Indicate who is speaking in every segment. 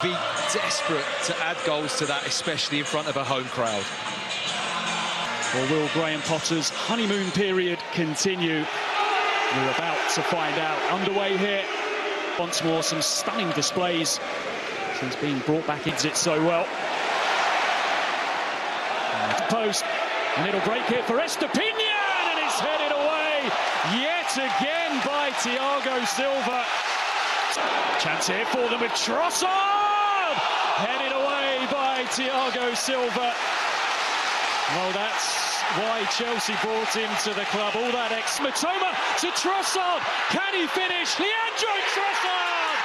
Speaker 1: Be desperate to add goals to that, especially in front of a home crowd.
Speaker 2: Or will Graham Potter's honeymoon period continue? We're about to find out. Underway here. Once more, some stunning displays since being brought back into it so well. Post, and it'll break here for Estepinian, and it's headed away yet again by Thiago Silva. Chance here for them with Trossard, headed away by Thiago Silva. Well, that's why Chelsea brought him to the club. All that Matoma to Trossard. Can he finish? Leandro Trossard!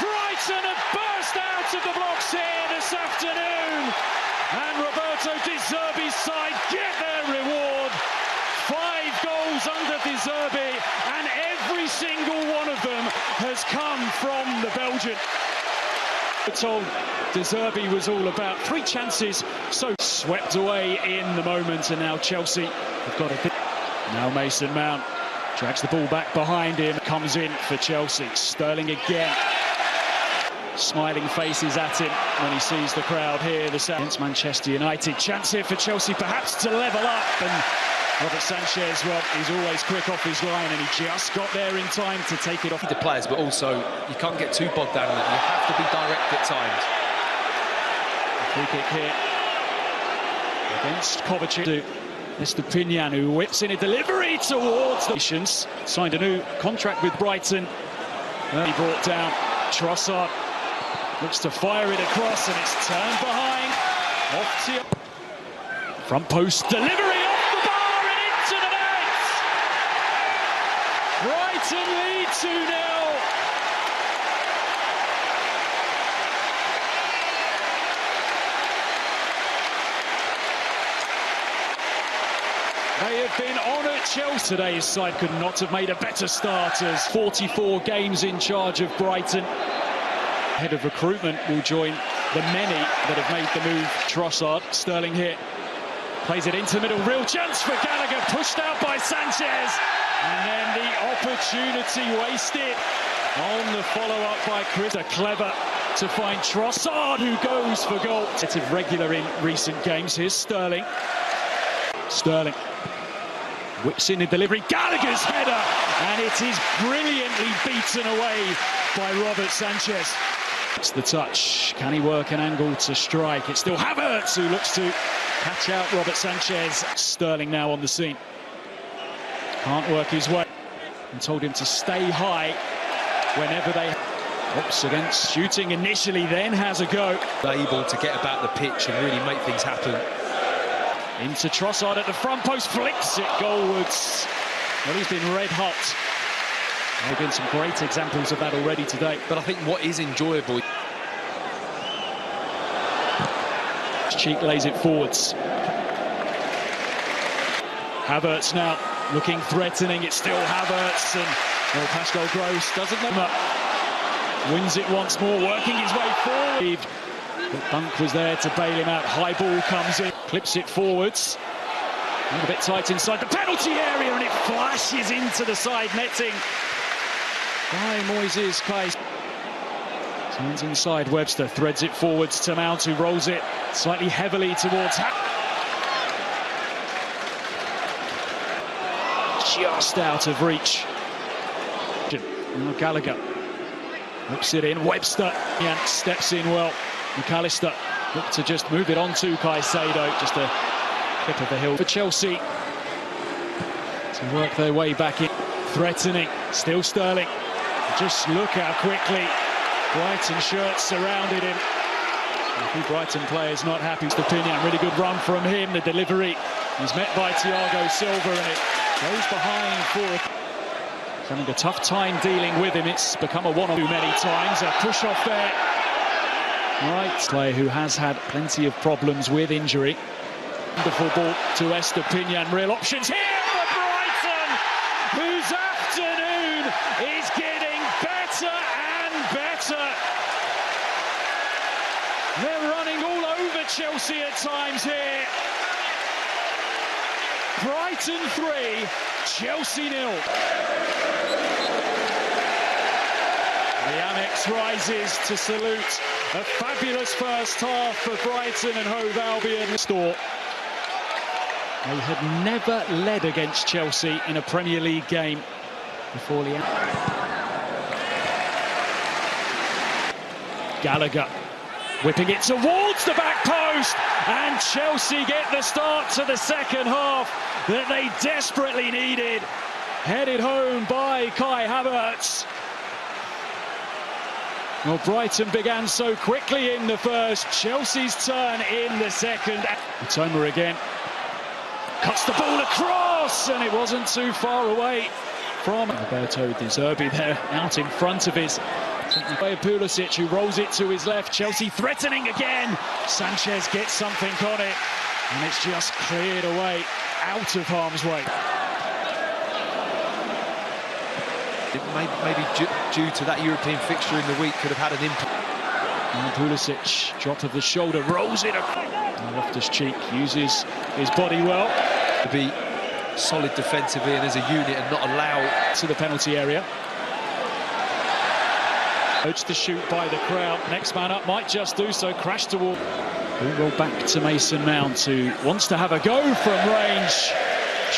Speaker 2: Brighton have burst out of the blocks here this afternoon. And Roberto De Zerbi's side get their reward. 5 goals under De Zerbi, and every single one of them has come from the Belgian. We're told De Zerbi was all about 3 chances, so swept away in the moment, and now Chelsea have got a... Now Mason Mount drags the ball back behind him, comes in for Chelsea. Sterling again. Smiling faces at him when he sees the crowd here against Manchester United. Chance here for Chelsea perhaps to level up, and Robert Sanchez, well, he's always quick off his line, and he just got there in time to take it off.
Speaker 1: The players, but also you can't get too bogged down in it. You have to be direct at times.
Speaker 2: Free kick here against Kovacic. Estepinian, who whips in a delivery towards the nations. Signed a new contract with Brighton. He brought down Trossard. Looks to fire it across, and it's turned behind. Off to front post delivery off the bar and into the net. Brighton lead 2-0. They have been on at Chelsea. Today's side could not have made a better start, as 44 games in charge of Brighton. Head of recruitment will join the many that have made the move. Trossard, Sterling here, plays it into the middle, real chance for Gallagher, pushed out by Sanchez, and then the opportunity wasted on the follow-up by Chris. Clever to find Trossard, who goes for goal. It's regular in recent games. Here's Sterling. Sterling whips in the delivery, Gallagher's header, and it is brilliantly beaten away by Robert Sanchez. It's the touch. Can he work an angle to strike? It's still Havertz who looks to catch out Robert Sanchez. Sterling now on the scene. Can't work his way. And told him to stay high whenever they... Oops, against shooting initially, then has a go.
Speaker 1: Able to get about the pitch and really make things happen.
Speaker 2: Into Trossard at the front post, flicks it goalwards. Well, he's been red hot. There have been some great examples of that already today.
Speaker 1: But I think what is enjoyable...
Speaker 2: Cheek lays it forwards. Havertz now looking threatening. It's still Havertz, and well, Pascal Gross doesn't know up. Wins it once more, working his way forward. But Dunk was there to bail him out. High ball comes in, clips it forwards. A bit tight inside the penalty area, and it flashes into the side netting by Moises Kais. Turns inside, Webster threads it forwards to Mount, who rolls it slightly heavily towards... Just out of reach. Now Gallagher whips it in, Webster steps in well. McAllister look to just move it on to Caicedo, just a clip of the hill for Chelsea to work their way back in. Threatening, still Sterling. Just look how quickly Brighton shirts surrounded him. A few Brighton players not happy. Stepinian, really good run from him. The delivery is met by Thiago Silva, and it goes behind for... Having a tough time dealing with him. It's become a one-on too many times. A push off there. Right, player who has had plenty of problems with injury. Wonderful ball to Estepinian. Real options here for Brighton, whose afternoon is getting better and better. They're running all over Chelsea at times here. Brighton 3, Chelsea 0. The Amex rises to salute a fabulous first half for Brighton and Hove Albion. They had never led against Chelsea in a Premier League game before the end. Gallagher whipping it towards the back post, and Chelsea get the start to the second half that they desperately needed. Headed home by Kai Havertz. Well, Brighton began so quickly in the first. Chelsea's turn in the second. Matoma again. Cuts the ball across, and it wasn't too far away from Roberto De Zerbi there, out in front of his Pulisic, who rolls it to his left. Chelsea threatening again. Sanchez gets something on it, and it's just cleared away, out of harm's way.
Speaker 1: Maybe due to that European fixture in the week, could have had an impact.
Speaker 2: And Pulisic, drop of the shoulder, rolls it up. Loftus-Cheek uses his body well
Speaker 1: To be solid defensively and as a unit and not allow
Speaker 2: to the penalty area. Urged to shoot by the crowd. Next man up might just do so. Crash toward. Ball roll back to Mason Mount, who wants to have a go from range.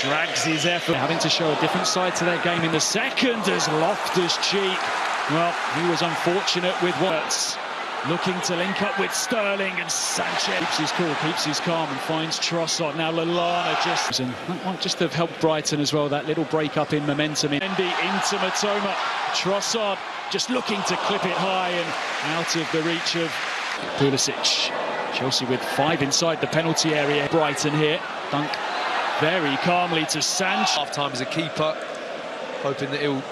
Speaker 2: Drags his effort. Having to show a different side to their game in the second as Loftus-Cheek. Well, he was unfortunate with words. Looking to link up with Sterling, and Sanchez keeps his cool, keeps his calm, and finds Trossard. Now Lallana just... And that might just have helped Brighton as well, that little break up in momentum. Mendy into Matoma. Trossard just looking to clip it high and out of the reach of Pulisic. Chelsea with 5 inside the penalty area. Brighton here. Dunk very calmly to Sanchez.
Speaker 1: half-time as a keeper, hoping that he'll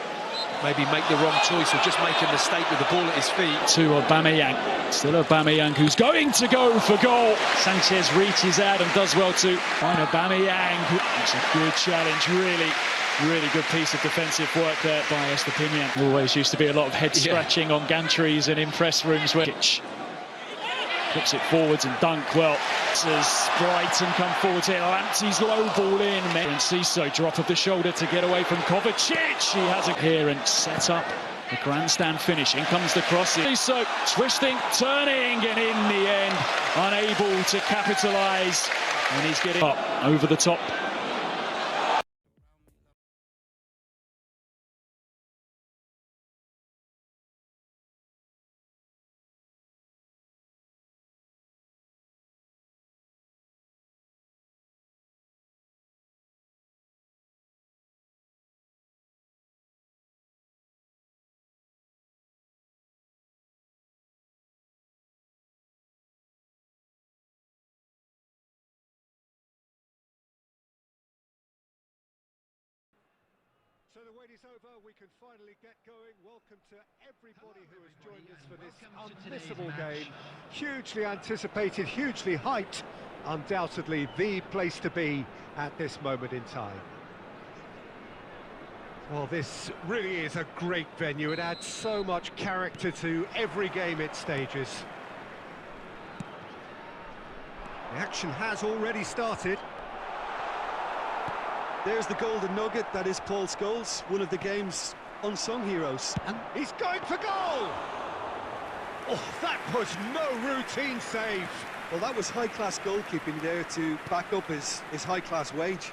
Speaker 1: maybe make the wrong choice or just make a mistake with the ball at his feet.
Speaker 2: To Aubameyang. Still Aubameyang, who's going to go for goal. Sanchez reaches out and does well to find Aubameyang. It's a good challenge, really good piece of defensive work there by Estepinian. Always used to be a lot of head scratching on gantries and in press rooms where flips it forwards and Dunk. Well, as Brighton come forwards here, Lamptey's low ball in. And Ciso, drop of the shoulder to get away from Kovacic. He has it here and set up the grandstand finish. In comes the cross. Ciso twisting, turning, and in the end, unable to capitalise. And he's getting up over the top.
Speaker 3: So the wait is over, we can finally get going. Welcome to everybody who has joined us for this unmissable game. Hugely anticipated, hugely hyped, undoubtedly the place to be at this moment in time. Well, this really is a great venue. It adds so much character to every game it stages. The action has already started.
Speaker 4: There's the golden nugget, that is Paul Scholes, one of the game's unsung heroes.
Speaker 3: And he's going for goal! Oh, that was no routine save.
Speaker 4: Well, that was high-class goalkeeping there to back up his high-class wage.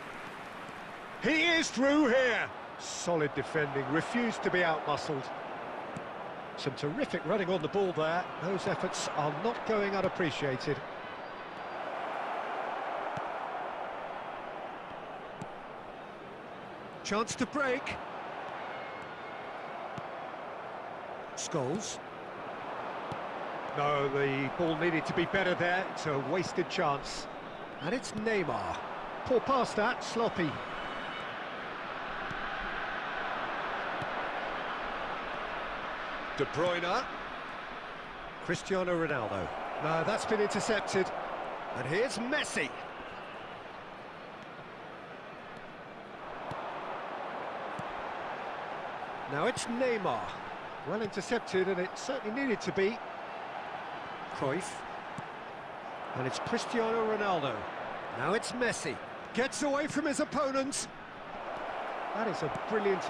Speaker 3: He is through here. Solid defending, refused to be out-muscled. Some terrific running on the ball there. Those efforts are not going unappreciated. Chance to break. Scholes. No, the ball needed to be better there. It's a wasted chance. And it's Neymar. Poor pass that, sloppy. De Bruyne. Cristiano Ronaldo. No, that's been intercepted. And here's Messi. Now it's Neymar. Well intercepted, and it certainly needed to be. Cruyff. And it's Cristiano Ronaldo. Now it's Messi. Gets away from his opponent. That is a brilliant